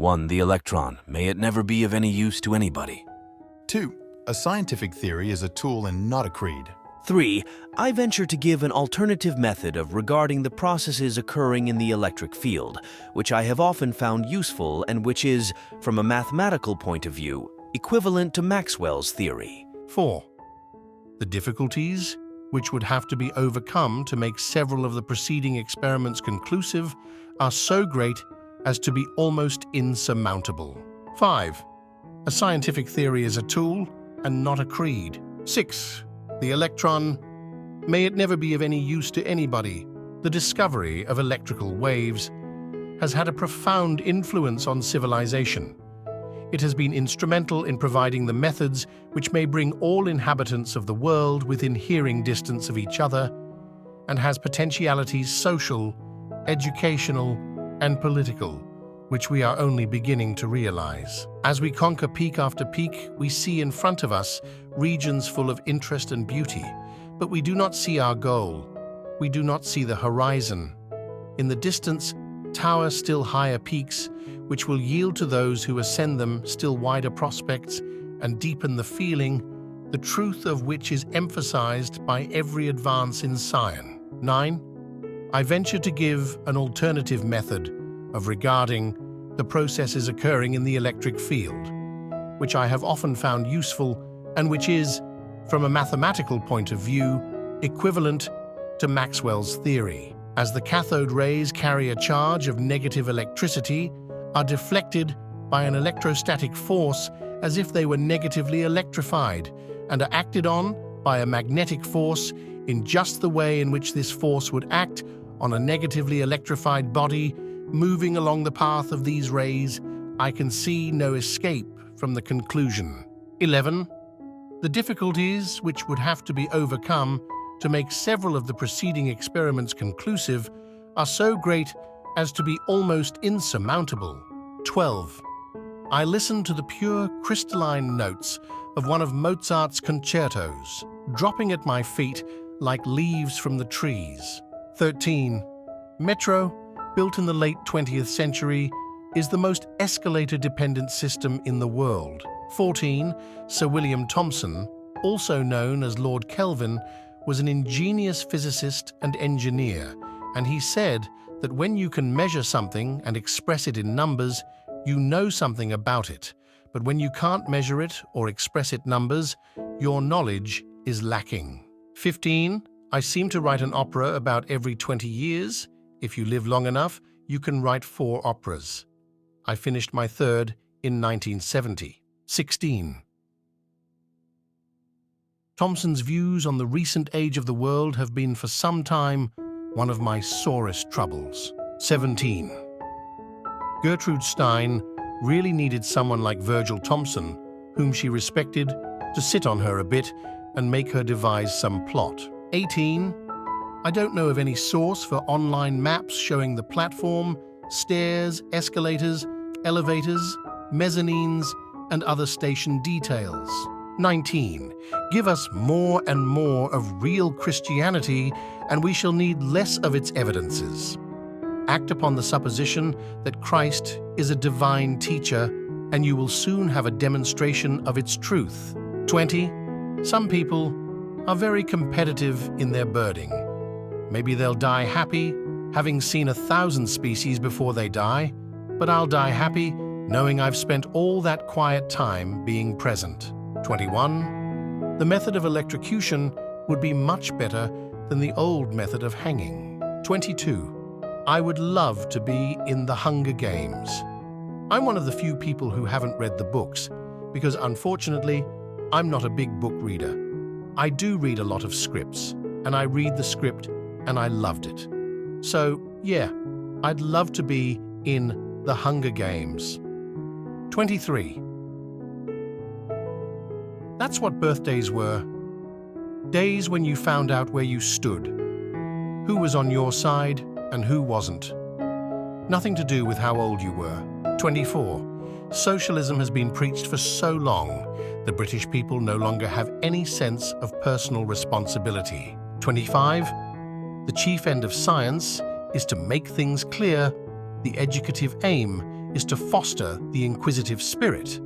1. The electron. May it never be of any use to anybody. 2. A scientific theory is a tool and not a creed. 3. I venture to give an alternative method of regarding the processes occurring in the electric field, which I have often found useful and which is, from a mathematical point of view, equivalent to Maxwell's theory. 4. The difficulties, which would have to be overcome to make several of the preceding experiments conclusive, are so great as to be almost insurmountable. 5. A scientific theory is a tool and not a creed. 6. The electron. May it never be of any use to anybody. The discovery of electrical waves has had a profound influence on civilization. It has been instrumental in providing the methods which may bring all inhabitants of the world within hearing distance of each other, and has potentialities social, educational, and political, which we are only beginning to realize. As we conquer peak after peak, we see in front of us regions full of interest and beauty, but we do not see our goal. We do not see the horizon. In the distance, tower still higher peaks, which will yield to those who ascend them still wider prospects and deepen the feeling, the truth of which is emphasized by every advance in science. 9. I venture to give an alternative method of regarding the processes occurring in the electric field, which I have often found useful and which is, from a mathematical point of view, equivalent to Maxwell's theory. As the cathode rays carry a charge of negative electricity, are deflected by an electrostatic force as if they were negatively electrified, and are acted on by a magnetic force in just the way in which this force would act on a negatively electrified body moving along the path of these rays, I can see no escape from the conclusion. 11. The difficulties which would have to be overcome to make several of the preceding experiments conclusive are so great as to be almost insurmountable. 12. I listened to the pure crystalline notes of one of Mozart's concertos, dropping at my feet like leaves from the trees. 13. Metro, built in the late 20th century, is the most escalator-dependent system in the world. 14. Sir William Thomson, also known as Lord Kelvin, was an ingenious physicist and engineer, and he said that when you can measure something and express it in numbers, you know something about it, but when you can't measure it or express it numbers, your knowledge is lacking. 15. I seem to write an opera about every 20 years. If you live long enough, you can write 4 operas. I finished my third in 1970. 16. Thomson's views on the recent age of the world have been for some time one of my sorest troubles. 17. Gertrude Stein really needed someone like Virgil Thomson, whom she respected, to sit on her a bit and make her devise some plot. 18. I don't know of any source for online maps showing the platform, stairs, escalators, elevators, mezzanines, and other station details. 19. Give us more and more of real Christianity, and we shall need less of its evidences. Act upon the supposition that Christ is a divine teacher, and you will soon have a demonstration of its truth. 20. Some people are very competitive in their birding. Maybe they'll die happy, having seen 1,000 species before they die, but I'll die happy knowing I've spent all that quiet time being present. 21. The method of electrocution would be much better than the old method of hanging. 22. I would love to be in the Hunger Games. I'm one of the few people who haven't read the books, because unfortunately, I'm not a big book reader. I do read a lot of scripts, and I read the script, and I loved it. So, yeah, I'd love to be in the Hunger Games. 23. That's what birthdays were. Days when you found out where you stood, who was on your side and who wasn't. Nothing to do with how old you were. 24. Socialism has been preached for so long, the British people no longer have any sense of personal responsibility. 25. The chief end of science is to make things clear. The educative aim is to foster the inquisitive spirit.